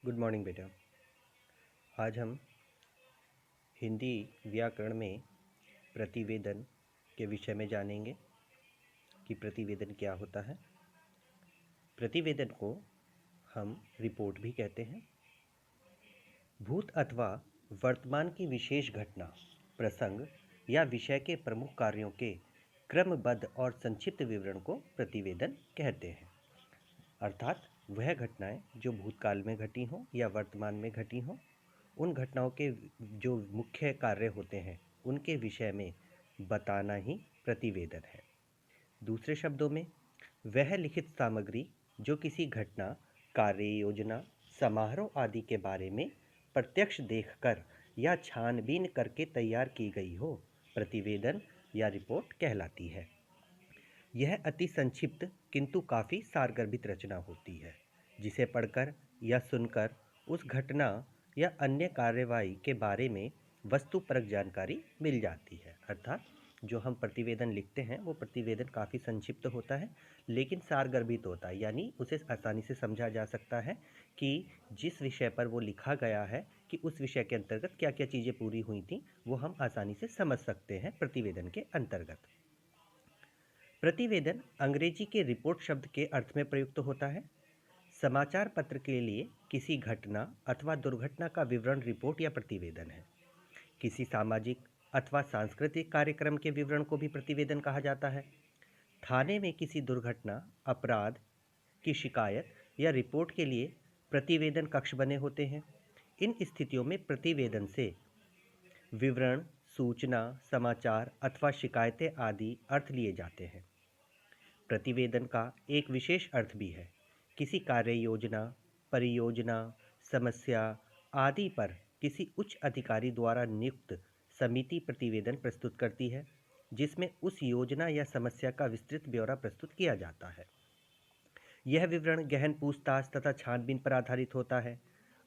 Good morning बेटा। आज हम हिंदी व्याकरण में प्रतिवेदन के विषय में जानेंगे कि प्रतिवेदन क्या होता है। प्रतिवेदन को हम रिपोर्ट भी कहते हैं। भूत अथवा वर्तमान की विशेष घटना, प्रसंग या विषय के प्रमुख कार्यों के क्रमबद्ध और संक्षिप्त विवरण को प्रतिवेदन कहते हैं। अर्थात वह घटनाएं जो भूतकाल में घटी हों या वर्तमान में घटी हों, उन घटनाओं के जो मुख्य कार्य होते हैं उनके विषय में बताना ही प्रतिवेदन है। दूसरे शब्दों में, वह लिखित सामग्री जो किसी घटना, कार्य योजना, समारोह आदि के बारे में प्रत्यक्ष देखकर या छानबीन करके तैयार की गई हो, प्रतिवेदन या रिपोर्ट कहलाती है। यह अति संक्षिप्त किंतु काफ़ी सारगर्भित रचना होती है, जिसे पढ़कर या सुनकर उस घटना या अन्य कार्यवाही के बारे में वस्तुपरक जानकारी मिल जाती है। अर्थात जो हम प्रतिवेदन लिखते हैं वो प्रतिवेदन काफ़ी संक्षिप्त होता है लेकिन सारगर्भित होता है, यानी उसे आसानी से समझा जा सकता है कि जिस विषय पर वो लिखा गया है कि उस विषय के अंतर्गत क्या क्या चीज़ें पूरी हुई थी, वो हम आसानी से समझ सकते हैं प्रतिवेदन के अंतर्गत। प्रतिवेदन अंग्रेजी के रिपोर्ट शब्द के अर्थ में प्रयुक्त होता है। समाचार पत्र के लिए किसी घटना अथवा दुर्घटना का विवरण रिपोर्ट या प्रतिवेदन है। किसी सामाजिक अथवा सांस्कृतिक कार्यक्रम के विवरण को भी प्रतिवेदन कहा जाता है। थाने में किसी दुर्घटना, अपराध की शिकायत या रिपोर्ट के लिए प्रतिवेदन कक्ष बने होते हैं। इन स्थितियों में प्रतिवेदन से विवरण, सूचना, समाचार अथवा शिकायतें आदि अर्थ लिए जाते हैं। प्रतिवेदन का एक विशेष अर्थ भी है। किसी कार्य योजना, परियोजना, समस्या आदि पर किसी उच्च अधिकारी द्वारा नियुक्त समिति प्रतिवेदन प्रस्तुत करती है, जिसमें उस योजना या समस्या का विस्तृत ब्यौरा प्रस्तुत किया जाता है। यह विवरण गहन पूछताछ तथा छानबीन पर आधारित होता है।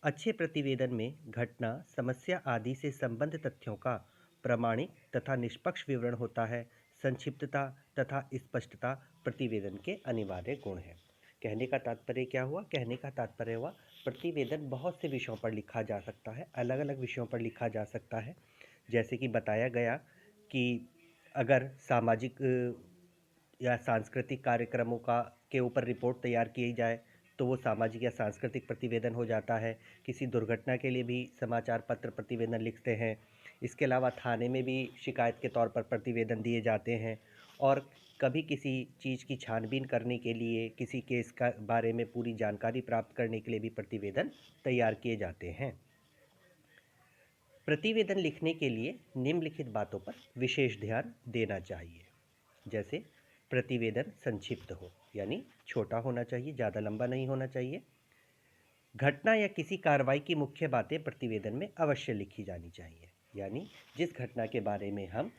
अच्छे प्रतिवेदन में घटना, समस्या आदि से संबद्ध तथ्यों का प्रामाणिक तथा निष्पक्ष विवरण होता है। संक्षिप्तता तथा स्पष्टता प्रतिवेदन के अनिवार्य गुण हैं। कहने का तात्पर्य क्या हुआ? कहने का तात्पर्य हुआ प्रतिवेदन बहुत से विषयों पर लिखा जा सकता है, अलग अलग विषयों पर लिखा जा सकता है। जैसे कि बताया गया कि अगर सामाजिक या सांस्कृतिक कार्यक्रमों का के ऊपर रिपोर्ट तैयार की जाए तो वो सामाजिक या सांस्कृतिक प्रतिवेदन हो जाता है। किसी दुर्घटना के लिए भी समाचार पत्र प्रतिवेदन लिखते हैं। इसके अलावा थाने में भी शिकायत के तौर पर प्रतिवेदन दिए जाते हैं, और कभी किसी चीज़ की छानबीन करने के लिए, किसी केस का बारे में पूरी जानकारी प्राप्त करने के लिए भी प्रतिवेदन तैयार किए जाते हैं। प्रतिवेदन लिखने के लिए निम्नलिखित बातों पर विशेष ध्यान देना चाहिए। जैसे प्रतिवेदन संक्षिप्त हो, यानी छोटा होना चाहिए, ज़्यादा लंबा नहीं होना चाहिए। घटना या किसी कार्रवाई की मुख्य बातें प्रतिवेदन में अवश्य लिखी जानी चाहिए, यानी जिस घटना के बारे में हम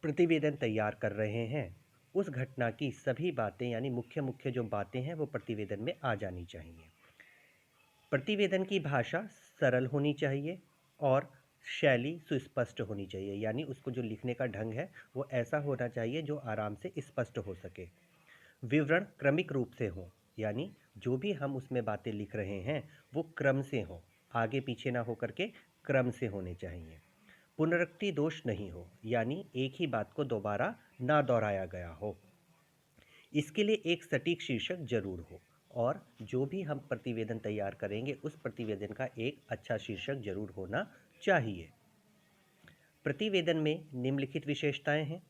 प्रतिवेदन तैयार कर रहे हैं उस घटना की सभी बातें, यानी मुख्य मुख्य जो बातें हैं वो प्रतिवेदन में आ जानी चाहिए। प्रतिवेदन की भाषा सरल होनी चाहिए और शैली सुस्पष्ट होनी चाहिए, यानी उसको जो लिखने का ढंग है वो ऐसा होना चाहिए जो आराम से स्पष्ट हो सके। विवरण क्रमिक रूप से हो, यानी जो भी हम उसमें बातें लिख रहे हैं वो क्रम से हो, आगे पीछे ना होकर के क्रम से होने चाहिए। पुनरुक्ति दोष नहीं हो, यानी एक ही बात को दोबारा ना दोहराया गया हो। इसके लिए एक सटीक शीर्षक जरूर हो, और जो भी हम प्रतिवेदन तैयार करेंगे उस प्रतिवेदन का एक अच्छा शीर्षक जरूर होना चाहिए। प्रतिवेदन में निम्नलिखित विशेषताएं हैं।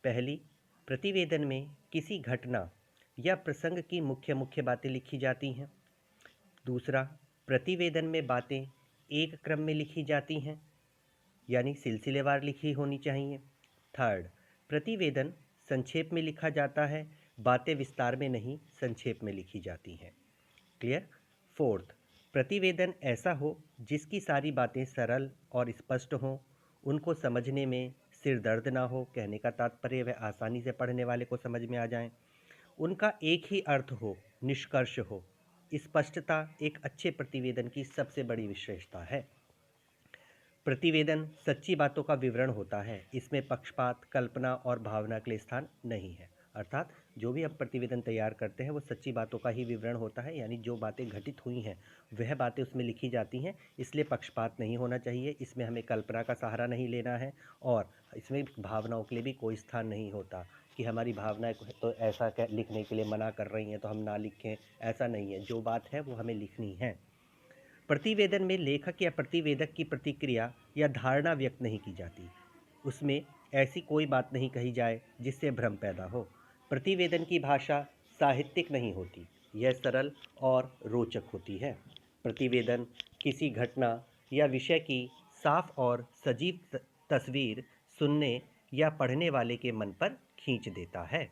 पहली, प्रतिवेदन में किसी घटना या प्रसंग की मुख्य मुख्य बातें लिखी जाती हैं। दूसरा, प्रतिवेदन में बातें एक क्रम में लिखी जाती हैं, यानी सिलसिलेवार लिखी होनी चाहिए। थर्ड, प्रतिवेदन संक्षेप में लिखा जाता है, बातें विस्तार में नहीं संक्षेप में लिखी जाती हैं। क्लियर? फोर्थ, प्रतिवेदन ऐसा हो जिसकी सारी बातें सरल और स्पष्ट हों, उनको समझने में सिर दर्द ना हो, कहने का तात्पर्य वह आसानी से पढ़ने वाले को समझ में आ जाएं। उनका एक ही अर्थ हो, निष्कर्ष हो। स्पष्टता एक अच्छे प्रतिवेदन की सबसे बड़ी विशेषता है। प्रतिवेदन सच्ची बातों का विवरण होता है, इसमें पक्षपात, कल्पना और भावना के लिए स्थान नहीं है। अर्थात जो भी आप प्रतिवेदन तैयार करते हैं वो सच्ची बातों का ही विवरण होता है, यानी जो बातें घटित हुई हैं वह बातें उसमें लिखी जाती हैं। इसलिए पक्षपात नहीं होना चाहिए, इसमें हमें कल्पना का सहारा नहीं लेना है और इसमें भावनाओं के लिए भी कोई स्थान नहीं होता कि हमारी भावनाएं तो ऐसा लिखने के लिए मना कर रही हैं तो हम ना लिखें, ऐसा नहीं है। जो बात है वो हमें लिखनी है। प्रतिवेदन में लेखक या प्रतिवेदक की प्रतिक्रिया या धारणा व्यक्त नहीं की जाती। उसमें ऐसी कोई बात नहीं कही जाए जिससे भ्रम पैदा हो। प्रतिवेदन की भाषा साहित्यिक नहीं होती, यह सरल और रोचक होती है। प्रतिवेदन किसी घटना या विषय की साफ और सजीव तस्वीर सुनने या पढ़ने वाले के मन पर खींच देता है।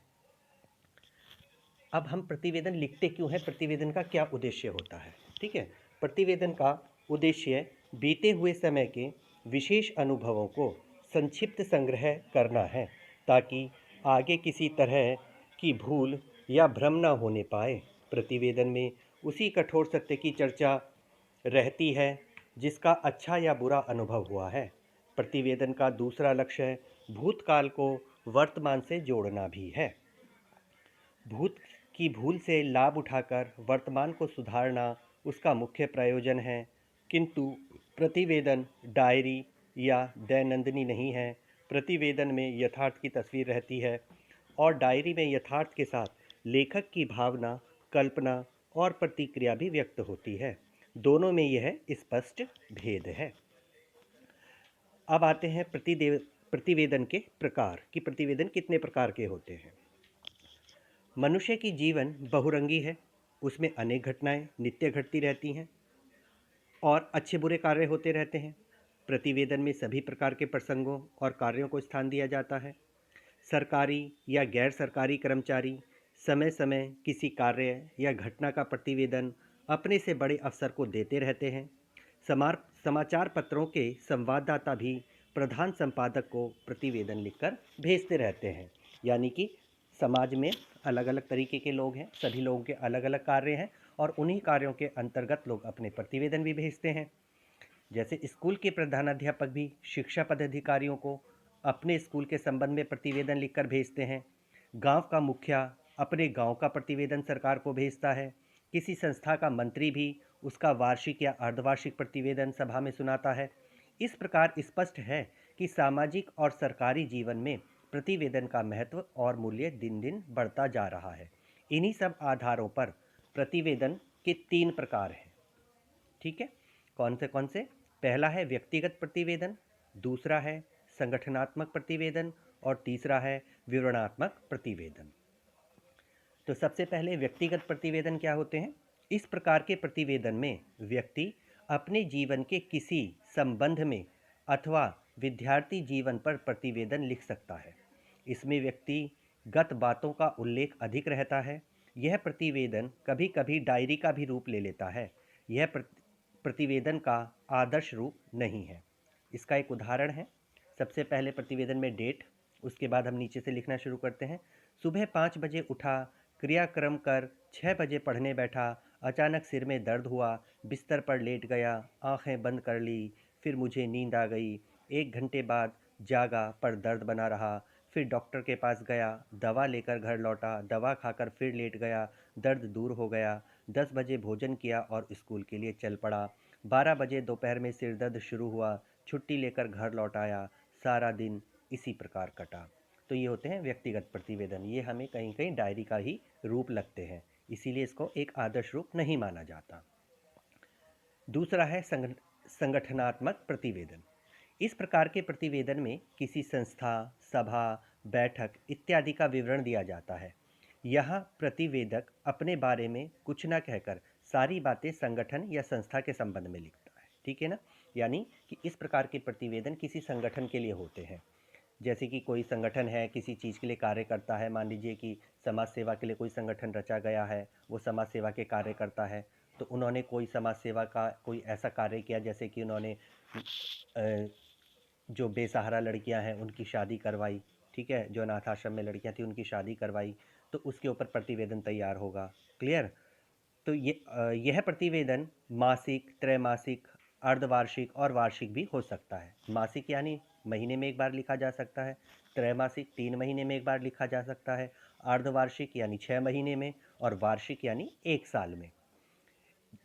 अब हम प्रतिवेदन लिखते क्यों हैं, प्रतिवेदन का क्या उद्देश्य होता है। ठीक है, प्रतिवेदन का उद्देश्य बीते हुए समय के विशेष अनुभवों को संक्षिप्त संग्रह करना है ताकि आगे किसी तरह की भूल या भ्रम न होने पाए। प्रतिवेदन में उसी कठोर सत्य की चर्चा रहती है जिसका अच्छा या बुरा अनुभव हुआ है। प्रतिवेदन का दूसरा लक्ष्य भूतकाल को वर्तमान से जोड़ना भी है। भूत की भूल से लाभ उठाकर वर्तमान को सुधारना उसका मुख्य प्रयोजन है। किंतु प्रतिवेदन डायरी या दैनंदिनी नहीं है। प्रतिवेदन में यथार्थ की तस्वीर रहती है और डायरी में यथार्थ के साथ लेखक की भावना, कल्पना और प्रतिक्रिया भी व्यक्त होती है। दोनों में यह स्पष्ट भेद है। अब आते हैं प्रतिवेदन के प्रकार कि प्रतिवेदन कितने प्रकार के होते हैं। मनुष्य की जीवन बहुरंगी है, उसमें अनेक घटनाएं नित्य घटती रहती हैं और अच्छे बुरे कार्य होते रहते हैं। प्रतिवेदन में सभी प्रकार के प्रसंगों और कार्यों को स्थान दिया जाता है। सरकारी या गैर सरकारी कर्मचारी समय समय किसी कार्य या घटना का प्रतिवेदन अपने से बड़े अफसर को देते रहते हैं। समाचार पत्रों के संवाददाता भी प्रधान संपादक को प्रतिवेदन लिखकर भेजते रहते हैं। यानी कि समाज में अलग अलग तरीके के लोग हैं, सभी लोगों के अलग अलग कार्य हैं और उन्हीं कार्यों के अंतर्गत लोग अपने प्रतिवेदन भी भेजते हैं। जैसे स्कूल के प्रधानाध्यापक भी शिक्षा पदाधिकारियों को अपने स्कूल के संबंध में प्रतिवेदन लिखकर भेजते हैं। गांव का मुखिया अपने गांव का प्रतिवेदन सरकार को भेजता है। किसी संस्था का मंत्री भी उसका वार्षिक या अर्धवार्षिक प्रतिवेदन सभा में सुनाता है। इस प्रकार स्पष्ट है कि सामाजिक और सरकारी जीवन में प्रतिवेदन का महत्व और मूल्य दिन दिन बढ़ता जा रहा है। इन्हीं सब आधारों पर प्रतिवेदन के 3 प्रकार हैं। ठीक है, कौन से? पहला है व्यक्तिगत प्रतिवेदन, दूसरा है संगठनात्मक प्रतिवेदन और तीसरा है विवरणात्मक प्रतिवेदन। तो सबसे पहले व्यक्तिगत प्रतिवेदन क्या होते हैं? इस प्रकार के प्रतिवेदन में व्यक्ति अपने जीवन के किसी संबंध में अथवा विद्यार्थी जीवन पर प्रतिवेदन लिख सकता है। इसमें व्यक्तिगत बातों का उल्लेख अधिक रहता है। यह प्रतिवेदन कभी कभी डायरी का भी रूप ले लेता है। यह प्रतिवेदन का आदर्श रूप नहीं है। इसका एक उदाहरण है। सबसे पहले प्रतिवेदन में डेट, उसके बाद हम नीचे से लिखना शुरू करते हैं। सुबह 5 बजे उठा, क्रियाक्रम कर 6 बजे पढ़ने बैठा, अचानक सिर में दर्द हुआ, बिस्तर पर लेट गया, आंखें बंद कर ली, फिर मुझे नींद आ गई। 1 घंटे बाद जागा पर दर्द बना रहा, फिर डॉक्टर के पास गया, दवा लेकर घर लौटा, दवा खाकर फिर लेट गया, दर्द दूर हो गया। 10 बजे भोजन किया और स्कूल के लिए चल पड़ा। 12 बजे दोपहर में सिर दर्द शुरू हुआ, छुट्टी लेकर घर लौट आया, सारा दिन इसी प्रकार कटा। तो ये होते हैं व्यक्तिगत प्रतिवेदन। ये हमें कहीं कहीं डायरी का ही रूप लगते हैं, इसीलिए इसको एक आदर्श रूप नहीं माना जाता। दूसरा है संगठनात्मक प्रतिवेदन। इस प्रकार के प्रतिवेदन में किसी संस्था, सभा, बैठक इत्यादि का विवरण दिया जाता है। यहाँ प्रतिवेदक अपने बारे में कुछ न कहकर सारी बातें संगठन या संस्था के संबंध में लिखता है। ठीक है ना? यानी कि इस प्रकार के प्रतिवेदन किसी संगठन के लिए होते हैं। जैसे कि कोई संगठन है, किसी चीज़ के लिए कार्य करता है, मान लीजिए कि समाज सेवा के लिए कोई संगठन रचा गया है, वो समाज सेवा के कार्य करता है, तो उन्होंने कोई समाज सेवा का कोई ऐसा कार्य किया, जैसे कि उन्होंने जो बेसहारा लड़कियां हैं उनकी शादी करवाई। ठीक है, जो अनाथ आश्रम में लड़कियां थी उनकी शादी करवाई, तो उसके ऊपर प्रतिवेदन तैयार होगा। क्लियर? तो यह प्रतिवेदन मासिक, त्रैमासिक, अर्धवार्षिक और वार्षिक भी हो सकता है। मासिक यानी महीने में एक बार लिखा जा सकता है, त्रैमासिक 3 महीने में एक बार लिखा जा सकता है अर्धवार्षिक यानी 6 महीने में, और वार्षिक यानी 1 साल में।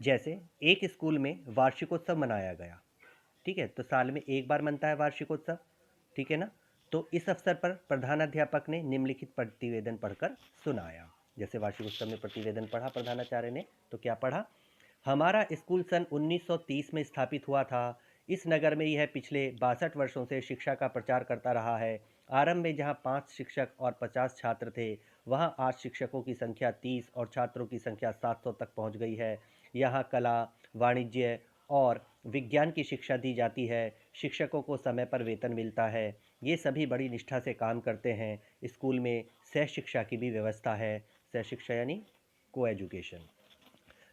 जैसे एक स्कूल में वार्षिकोत्सव मनाया गया, ठीक है, तो साल में एक बार मनता है वार्षिकोत्सव, ठीक है ना। तो इस अवसर पर प्रधानाध्यापक ने निम्नलिखित प्रतिवेदन पढ़कर सुनाया। जैसे वार्षिकोत्सव में प्रतिवेदन पढ़ा प्रधानाचार्य ने, तो क्या पढ़ा? हमारा स्कूल सन 1930 में स्थापित हुआ था। इस नगर में यह पिछले 62 वर्षों से शिक्षा का प्रचार करता रहा है। आरंभ में जहां 5 शिक्षक और 50 छात्र थे, वहां आज शिक्षकों की संख्या 30 और छात्रों की संख्या 700 तक पहुंच गई है। यहां कला, वाणिज्य और विज्ञान की शिक्षा दी जाती है। शिक्षकों को समय पर वेतन मिलता है। ये सभी बड़ी निष्ठा से काम करते हैं। स्कूल में सह शिक्षा की भी व्यवस्था है। सह शिक्षा यानी को एजुकेशन।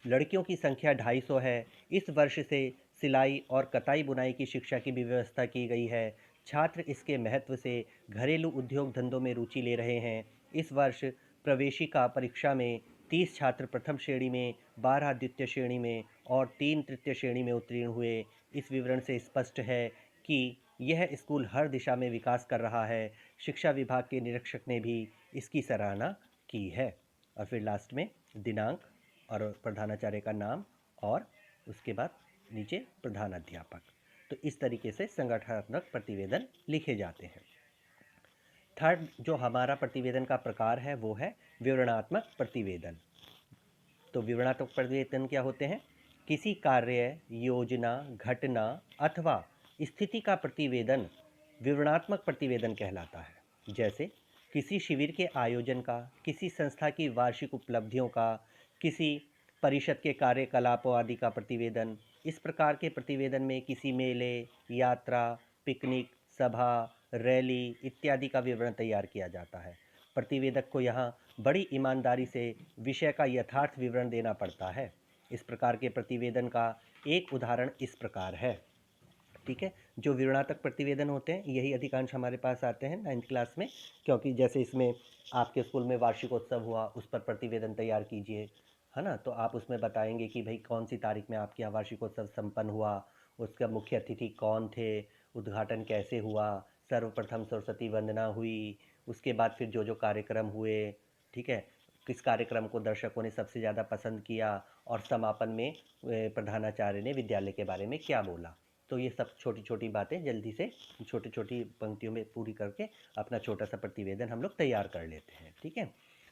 लड़कियों की संख्या 250 है। इस वर्ष से सिलाई और कताई बुनाई की शिक्षा की भी व्यवस्था की गई है। छात्र इसके महत्व से घरेलू उद्योग धंधों में रुचि ले रहे हैं। इस वर्ष प्रवेशिका परीक्षा में 30 छात्र प्रथम श्रेणी में, 12 द्वितीय श्रेणी में और 3 तृतीय श्रेणी में उत्तीर्ण हुए। इस विवरण से स्पष्ट है कि यह स्कूल हर दिशा में विकास कर रहा है। शिक्षा विभाग के निरीक्षक ने भी इसकी सराहना की है। और फिर लास्ट में दिनांक और प्रधानाचार्य का नाम और उसके बाद नीचे प्रधानाध्यापक। तो इस तरीके से संगठनात्मक प्रतिवेदन लिखे जाते हैं। थर्ड जो हमारा प्रतिवेदन का प्रकार है वो है विवरणात्मक प्रतिवेदन। तो विवरणात्मक प्रतिवेदन क्या होते हैं? किसी कार्य, योजना, घटना अथवा स्थिति का प्रतिवेदन विवरणात्मक प्रतिवेदन कहलाता है। जैसे किसी शिविर के आयोजन का, किसी संस्था की वार्षिक उपलब्धियों का, किसी परिषद के कार्यकलापों आदि का प्रतिवेदन। इस प्रकार के प्रतिवेदन में किसी मेले, यात्रा, पिकनिक, सभा, रैली इत्यादि का विवरण तैयार किया जाता है। प्रतिवेदक को यहाँ बड़ी ईमानदारी से विषय का यथार्थ विवरण देना पड़ता है। इस प्रकार के प्रतिवेदन का एक उदाहरण इस प्रकार है, ठीक है। जो विवरणात्मक प्रतिवेदन होते हैं यही अधिकांश हमारे पास आते हैं 9th क्लास में, क्योंकि जैसे इसमें आपके स्कूल में वार्षिकोत्सव हुआ, उस पर प्रतिवेदन तैयार कीजिए, है ना। तो आप उसमें बताएंगे कि भाई कौन सी तारीख में आपके यहाँ वार्षिकोत्सव संपन्न हुआ, उसका मुख्य अतिथि कौन थे, उद्घाटन कैसे हुआ, सर्वप्रथम सरस्वती वंदना हुई, उसके बाद फिर जो जो कार्यक्रम हुए, ठीक है, किस कार्यक्रम को दर्शकों ने सबसे ज़्यादा पसंद किया, और समापन में प्रधानाचार्य ने विद्यालय के बारे में क्या बोला। तो ये सब छोटी छोटी बातें जल्दी से छोटी छोटी पंक्तियों में पूरी करके अपना छोटा सा प्रतिवेदन हम लोग तैयार कर लेते हैं, ठीक है।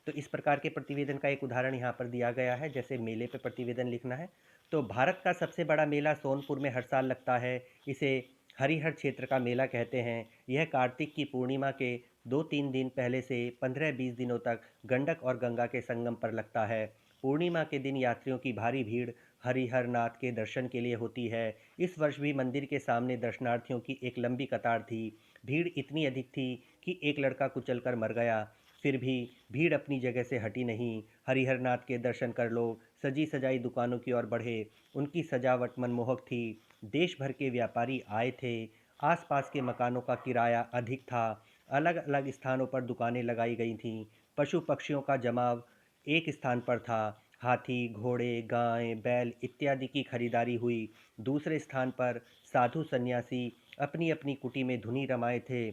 तो इस प्रकार के प्रतिवेदन का एक उदाहरण यहाँ पर दिया गया है। जैसे मेले पे प्रतिवेदन लिखना है, तो भारत का सबसे बड़ा मेला सोनपुर में हर साल लगता है। इसे हरिहर क्षेत्र का मेला कहते हैं। यह कार्तिक की पूर्णिमा के 2-3 दिन पहले से 15-20 दिनों तक गंडक और गंगा के संगम पर लगता है। पूर्णिमा के दिन यात्रियों की भारी भीड़ हरिहर नाथ के दर्शन के लिए होती है। इस वर्ष भी मंदिर के सामने दर्शनार्थियों की एक लंबी कतार थी। भीड़ इतनी अधिक थी कि एक लड़का कुचलकर मर गया। फिर भी भीड़ अपनी जगह से हटी नहीं। हरिहर नाथ के दर्शन कर लोग सजी सजाई दुकानों की ओर बढ़े। उनकी सजावट मनमोहक थी। देश भर के व्यापारी आए थे। आसपास के मकानों का किराया अधिक था। अलग अलग स्थानों पर दुकानें लगाई गई थीं। पशु पक्षियों का जमाव एक स्थान पर था। हाथी, घोड़े, गाय, बैल इत्यादि की खरीदारी हुई। दूसरे स्थान पर साधु सन्यासी अपनी अपनी कुटी में धुनी रमाए थे।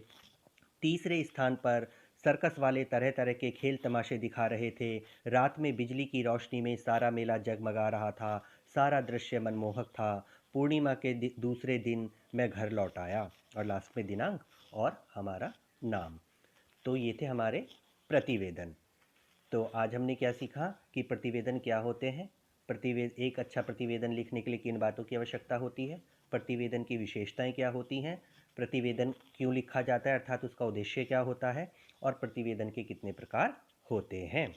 तीसरे स्थान पर सर्कस वाले तरह तरह के खेल तमाशे दिखा रहे थे। रात में बिजली की रोशनी में सारा मेला जगमगा रहा था। सारा दृश्य मनमोहक था। पूर्णिमा के दूसरे दिन मैं घर लौट आया। और लास्ट में दिनांक और हमारा नाम। तो ये थे हमारे प्रतिवेदन। तो आज हमने क्या सीखा कि प्रतिवेदन क्या होते हैं, एक अच्छा प्रतिवेदन लिखने के लिए किन बातों की आवश्यकता होती है, प्रतिवेदन की विशेषताएं क्या होती हैं, प्रतिवेदन क्यों लिखा जाता है अर्थात उसका उद्देश्य क्या होता है, और प्रतिवेदन के कितने प्रकार होते हैं।